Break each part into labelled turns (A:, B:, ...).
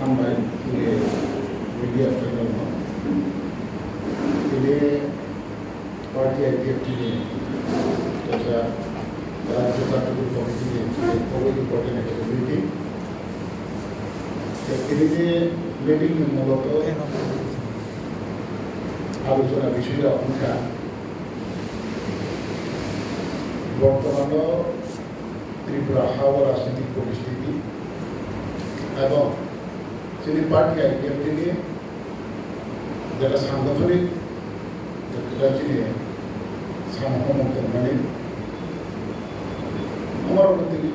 A: हामबाय जोंनि मिडिया फ्रेन्डआव दिनै पार्टी आईपीएफटीनि राज्य कार्यकर्ता कमिटिनि খুবই ইম্পর্টেন্ট একটা মিটিং মিটিং মূলত আলোচনা বিষয় অংশা বর্তমান ত্রিপুরা হাওয়া রাজনৈতিক পরিস্থিতি এবং তিনি পার্টি আইপিএফটি নিয়ে যেটা সাংগঠনিক মানে আমার তিনি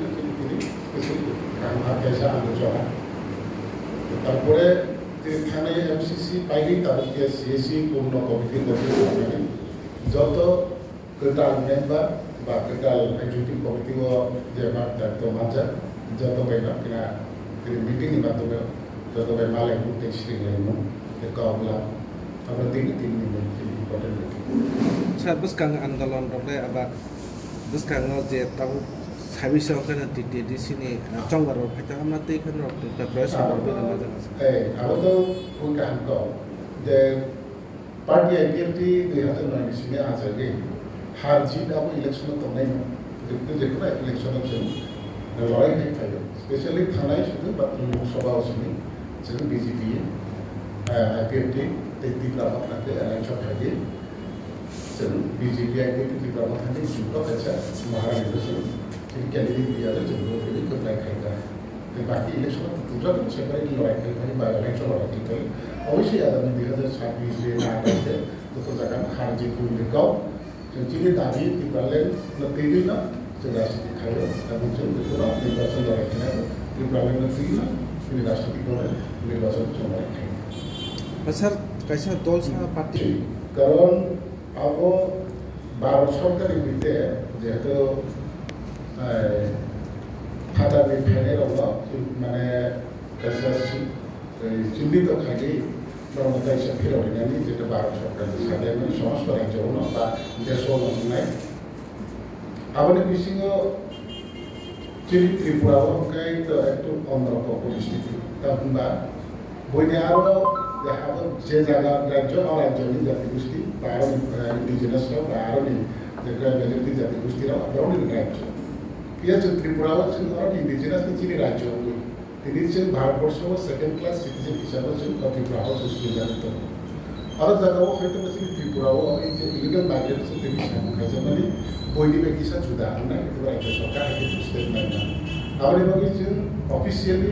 A: আলোচনা তারপরে তিনি থানায় এমসিসি পাইলেই তাদেরকে সিএসি পূর্ণ কমিটি গঠন করবেন যত কেটাল মেম্বার বা কেটাল এক্সিকিউটিভ কমিটিও যে আমার দায়িত্ব মাঝে যত বাইনা কিনা তিনি মিটিংनि মাধ্যমে যত বাই মালায় ঘুরতে সিরিয়াল কাউলা আমরা তিন ইম্পর্টেন্ট মিটিং
B: স্যার বুসকাং আন্দোলন রবে আবা বুসকাং যে তাও সাবিসে ওখানে টিটিডিসিনি চংবার ফাইতা আমরা তো এখানে প্রিপারেশন করবে না
A: এই আরো ওই কাহিনী যে পার্টি আইপিএফটি 2009 সিনে আজকে হার জিত আবো ইলেকশন তো নাই কিন্তু যে কোনো ইলেকশনের জন্য লড়াই খাইবে স্পেশালি থানায় শুধু বা লোকসভা আসনে যেন বিজেপি আইপিএফটি ত্রিপুরা থাকে এলাইনশন থাকে যেন বিজেপি আইপিএফটি ত্রিপুরা থাকে যুক্ত আছে মহারাষ্ট্র তিনি ক্যান্ডিডেট দিয়ে যোগ্য করে কোথায় খাইতা বাকি ইলেকশন দুটো সেপারেট লড়াই খাই বা ইলেকশন লড়াই খাই অবশ্যই আগামী 2026 না আগে দুটো জায়গা হার জিত গাও যিনি দাবি ত্রিপুরালেন তৈরি না যে রাজনীতি খাইল এবং ত্রিপুরা নির্বাচন লড়াই খাই ত্রিপুরালেন তৈরি না তিনি রাজনীতি করে নির্বাচন লড়াই খাই
B: স্যার কাইসা দল পার্টি
A: কারণ আবো ভারত সরকারের বিরুদ্ধে যেহেতু খাতা বিফানের মানে চিহ্নিত খালি প্রবণতা হিসেবে ফেরোনি যেটা ভারত সরকারের সাথে মানে সমস্ত রাজ্য বা দেশও নাই আমাদের বিশিঙ্গ চিনি ত্রিপুরা তো একটু অন্যরকম পরিস্থিতি তখন বা বইনে আরও দেখাবো যে জায়গার রাজ্য অরাজ্যনি জাতিগোষ্ঠী বা আরও ইন্ডিজিনাসরাও বা আরও মেজরিটি জাতিগোষ্ঠীরাও আরও রাজ্য হচ্ছে ত্রিপুরা হচ্ছেন ধরেন ইন্ডিজিনাস চিনি রাজ্য তিনি হচ্ছেন ভারতবর্ষ সেকেন্ড ক্লাস সিটিজেন হিসাবে হচ্ছেন ত্রিপুরা সুবিধারিত আরও জায়গাও হয়তো চিনি ত্রিপুরাও এই যে ইলিগাল মাইগ্রেন্টস তিনি সামনে খাইছে মানে বৈনিবে কিসা জুদা নাই রাজ্য সরকার হাতে স্টেট নাই না আবার এভাবে অফিসিয়ালি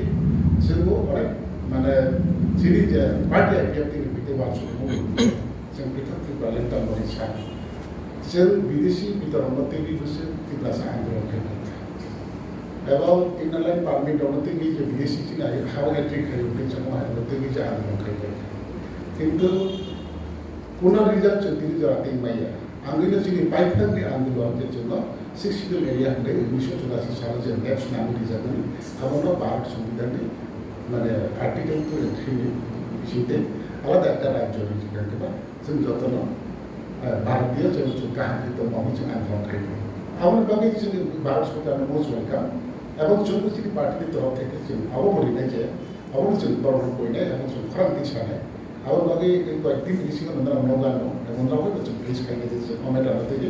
A: সেগুলো অনেক মানে চিনি যে পার্টি আইপিএফ তিনি বিতে বাংশুন जों पृथक ত্রিপুরা লেনটান ইচ্ছা जों বিদেশি বিতরণ তৈরি হচ্ছে ত্রিপুরা আন্দোলন এবং ইনালাইন পারমিট অনতিকি যে বিদেশি চিনা হাওয়া এন্ট্রিক খাই অনতিকি যে আন্দোলন খাইবে কিন্তু পুনর্রিজার্ভ তিনি জড়াতে মাইয়া আন্দোলন চিনি পাইথাননি আন্দোলনের জন্য 60 এরিয়া হলে 1984 সালে যে ম্যাপস নাম রিজার্ভ আমরা ভারত সংবিধানে মানে আর্টিকেল 3 বিষয়তে আলাদা একটা রাজ্য রিজার্ভ বা जों যতন ভারতীয় যে কাহিনীত মহিলা আন্দোলন খাইবে আমার বাকি চিনি ভারত সরকারের মোস্ট ওয়েলকাম এবং চৌধুরী পার্টির তরফ থেকে আবো বলিনাই যে আবো বরণ কইনাই এবং খরান্তি সানাই আবো বাকি কয়েকদিন রিসিং নগানো এবং রাবো প্লিজ খাইনে যে অমেটা থেকে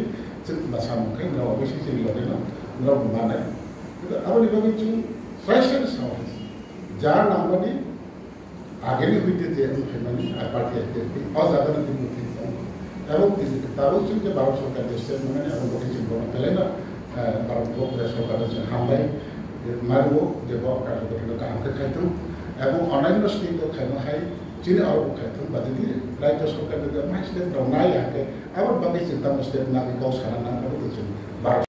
A: না সামুখাই না অবশ্যই চিনি লগে না রাব মানে কিন্তু আবো বাকি ফ্রেশার সাউন্ড যার নামনি আগেনি হইতে যে ফেমানি আর পার্টি আছে অজাগানো কিন্তু এবং তারও যে ভারত সরকার দেশের মানে এবং লোকে চিন্তা পেলে না ভারত সরকার হামবাই মারবো যে কার্যকরী কামকে খাইতাম এবং অন্যান্য স্টেট খাইনো খাই চীনে আরও খাইতাম বা যদি রাজ্য সরকার যদি মাই স্টেট নাই আগে আবার বাকি চিন্তা স্টেট না গাও সারা না ভারত